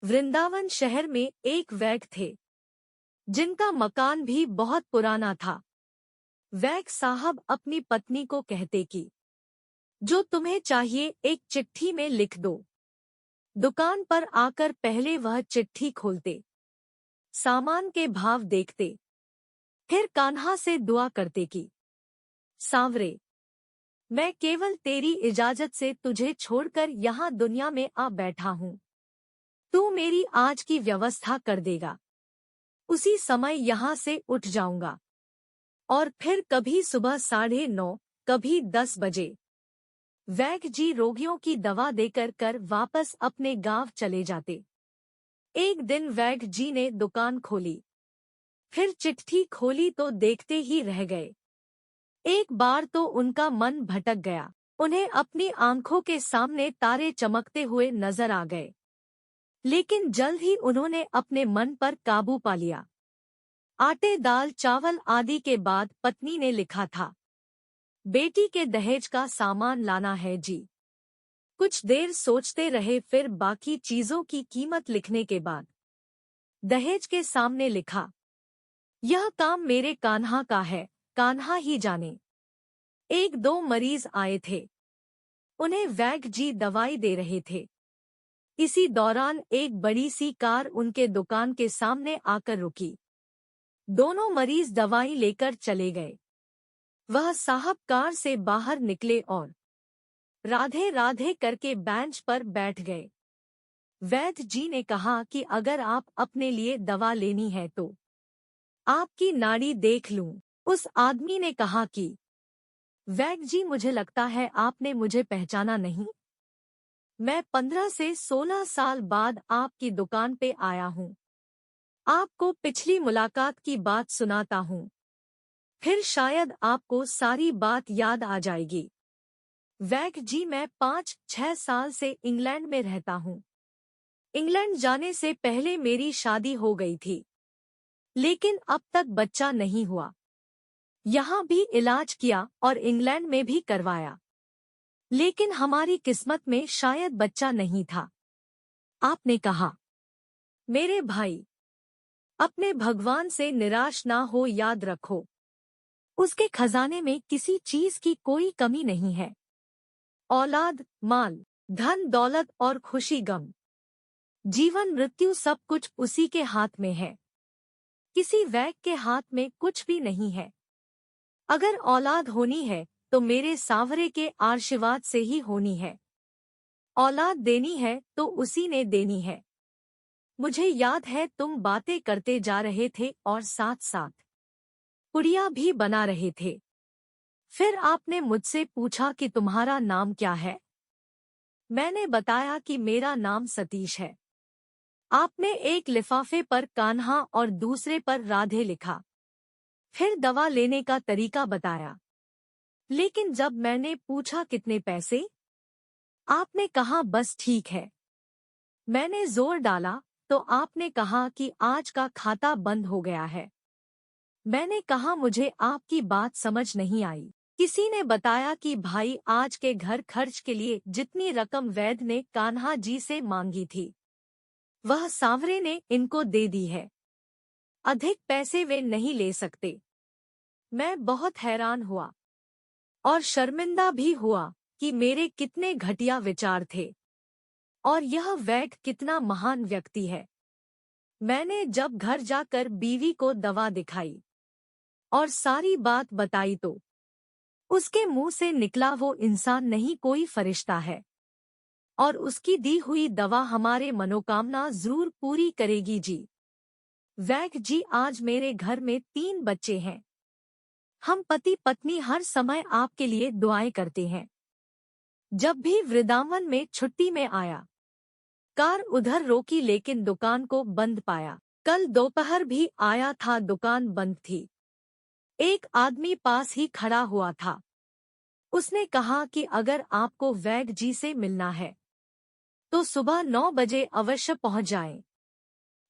वृंदावन शहर में एक वैद्य थे जिनका मकान भी बहुत पुराना था। वैद्य साहब अपनी पत्नी को कहते कि जो तुम्हें चाहिए एक चिट्ठी में लिख दो। दुकान पर आकर पहले वह चिट्ठी खोलते, सामान के भाव देखते, फिर कान्हा से दुआ करते कि सांवरे, मैं केवल तेरी इजाजत से तुझे छोड़कर यहाँ दुनिया में आ बैठा हूँ। तू मेरी आज की व्यवस्था कर देगा, उसी समय यहाँ से उठ जाऊंगा। और फिर कभी सुबह 9:30, कभी 10 बजे वैद्य जी रोगियों की दवा देकर कर वापस अपने गांव चले जाते। एक दिन वैद्य जी ने दुकान खोली, फिर चिट्ठी खोली तो देखते ही रह गए। एक बार तो उनका मन भटक गया। उन्हें अपनी आंखों के सामने तारे चमकते हुए नजर आ गए, लेकिन जल्द ही उन्होंने अपने मन पर काबू पा लिया। आटे, दाल, चावल आदि के बाद पत्नी ने लिखा था, बेटी के दहेज का सामान लाना है जी। कुछ देर सोचते रहे, फिर बाकी चीजों की कीमत लिखने के बाद दहेज के सामने लिखा, यह काम मेरे कान्हा का है, कान्हा ही जाने। 1-2 मरीज आए थे, उन्हें वैद्य जी दवाई दे रहे थे। इसी दौरान एक बड़ी सी कार उनके दुकान के सामने आकर रुकी। दोनों मरीज दवाई लेकर चले गए। वह साहब कार से बाहर निकले और राधे राधे करके बेंच पर बैठ गए। वैद्य जी ने कहा कि अगर आप अपने लिए दवा लेनी है तो आपकी नाड़ी देख लूं। उस आदमी ने कहा कि वैद्य जी, मुझे लगता है आपने मुझे पहचाना नहीं। मैं 15 से 16 साल बाद आपकी दुकान पे आया हूँ। आपको पिछली मुलाकात की बात सुनाता हूँ, फिर शायद आपको सारी बात याद आ जाएगी। वैद्य जी, मैं 5-6 साल से इंग्लैंड में रहता हूँ। इंग्लैंड जाने से पहले मेरी शादी हो गई थी, लेकिन अब तक बच्चा नहीं हुआ। यहाँ भी इलाज किया और इंग्लैंड में भी करवाया, लेकिन हमारी किस्मत में शायद बच्चा नहीं था। आपने कहा, मेरे भाई, अपने भगवान से निराश ना हो, याद रखो उसके खजाने में किसी चीज की कोई कमी नहीं है। औलाद, माल, धन दौलत और खुशी गम, जीवन मृत्यु सब कुछ उसी के हाथ में है। किसी वैद्य के हाथ में कुछ भी नहीं है। अगर औलाद होनी है तो मेरे सांवरे के आशीर्वाद से ही होनी है। औलाद देनी है तो उसी ने देनी है। मुझे याद है तुम बातें करते जा रहे थे और साथ साथ पुड़िया भी बना रहे थे। फिर आपने मुझसे पूछा कि तुम्हारा नाम क्या है। मैंने बताया कि मेरा नाम सतीश है। आपने एक लिफाफे पर कान्हा और दूसरे पर राधे लिखा, फिर दवा लेने का तरीका बताया। लेकिन जब मैंने पूछा कितने पैसे, आपने कहा बस ठीक है। मैंने जोर डाला तो आपने कहा कि आज का खाता बंद हो गया है। मैंने कहा मुझे आपकी बात समझ नहीं आई। किसी ने बताया कि भाई, आज के घर खर्च के लिए जितनी रकम वैद्य ने कान्हा जी से मांगी थी वह सांवरे ने इनको दे दी है। अधिक पैसे वे नहीं ले सकते। मैं बहुत हैरान हुआ और शर्मिंदा भी हुआ कि मेरे कितने घटिया विचार थे और यह वैद्य कितना महान व्यक्ति है। मैंने जब घर जाकर बीवी को दवा दिखाई और सारी बात बताई तो उसके मुंह से निकला, वो इंसान नहीं कोई फरिश्ता है और उसकी दी हुई दवा हमारे मनोकामना जरूर पूरी करेगी जी। वैद्य जी, आज मेरे घर में 3 बच्चे हैं। हम पति पत्नी हर समय आपके लिए दुआएं करते हैं। जब भी वृंदावन में छुट्टी में आया, कार उधर रोकी लेकिन दुकान को बंद पाया। कल दोपहर भी आया था, दुकान बंद थी। एक आदमी पास ही खड़ा हुआ था। उसने कहा कि अगर आपको वैद्य जी से मिलना है तो सुबह 9 बजे अवश्य पहुंच जाएं,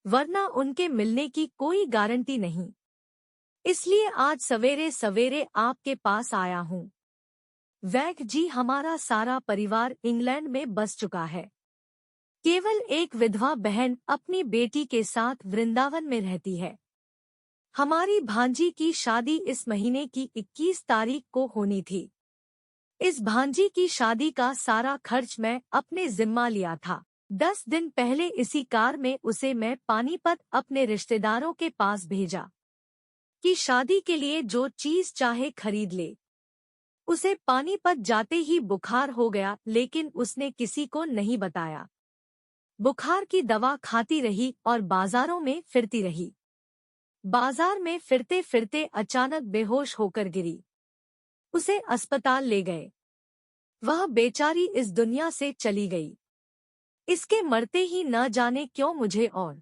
वरना उनके मिलने की कोई गारंटी नहीं। इसलिए आज सवेरे सवेरे आपके पास आया हूँ। वैद्य जी, हमारा सारा परिवार इंग्लैंड में बस चुका है। केवल एक विधवा बहन अपनी बेटी के साथ वृंदावन में रहती है। हमारी भांजी की शादी इस महीने की 21 तारीख को होनी थी। इस भांजी की शादी का सारा खर्च मैं अपने जिम्मा लिया था। 10 दिन पहले इसी कार में उसे मैं पानीपत अपने रिश्तेदारों के पास भेजा कि शादी के लिए जो चीज चाहे खरीद ले। उसे पानीपत जाते ही बुखार हो गया, लेकिन उसने किसी को नहीं बताया। बुखार की दवा खाती रही और बाजारों में फिरती रही। बाजार में फिरते फिरते अचानक बेहोश होकर गिरी। उसे अस्पताल ले गए। वह बेचारी इस दुनिया से चली गई। इसके मरते ही न जाने क्यों मुझे और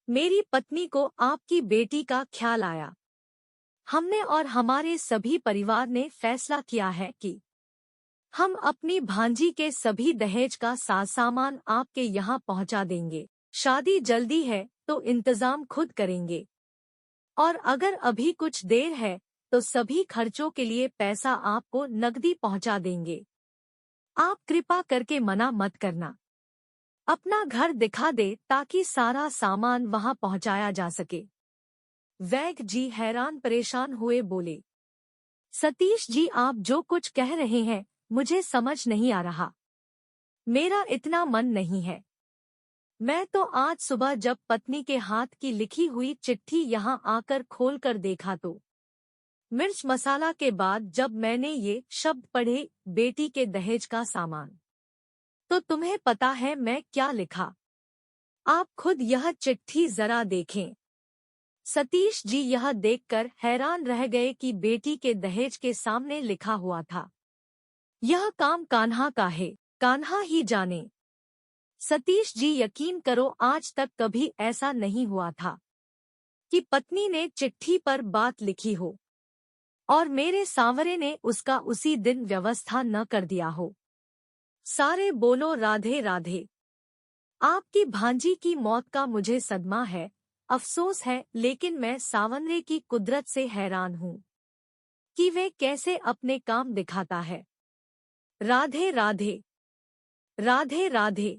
मेरी पत्नी को आपकी बेटी का ख्याल आया। हमने और हमारे सभी परिवार ने फैसला किया है कि हम अपनी भांजी के सभी दहेज का सामान आपके यहाँ पहुँचा देंगे। शादी जल्दी है तो इंतजाम खुद करेंगे, और अगर अभी कुछ देर है तो सभी खर्चों के लिए पैसा आपको नकदी पहुँचा देंगे। आप कृपा करके मना मत करना। अपना घर दिखा दे ताकि सारा सामान वहां पहुंचाया जा सके। वैद्य जी हैरान परेशान हुए बोले, सतीश जी, आप जो कुछ कह रहे हैं मुझे समझ नहीं आ रहा। मेरा इतना मन नहीं है। मैं तो आज सुबह जब पत्नी के हाथ की लिखी हुई चिट्ठी यहाँ आकर खोलकर देखा तो मिर्च मसाला के बाद जब मैंने ये शब्द पढ़े, बेटी के दहेज का सामान, तो तुम्हें पता है मैं क्या लिखा? आप खुद यह चिट्ठी जरा देखें। सतीश जी यह देखकर हैरान रह गए कि बेटी के दहेज के सामने लिखा हुआ था, यह काम कान्हा का है, कान्हा ही जाने। सतीश जी यकीन करो, आज तक कभी ऐसा नहीं हुआ था कि पत्नी ने चिट्ठी पर बात लिखी हो और मेरे सांवरे ने उसका उसी दिन व्यवस्था न कर दिया हो। सारे बोलो राधे राधे। आपकी भांजी की मौत का मुझे सदमा है, अफसोस है, लेकिन मैं सांवरे की कुदरत से हैरान हूँ कि वे कैसे अपने काम दिखाता है। राधे राधे। राधे राधे।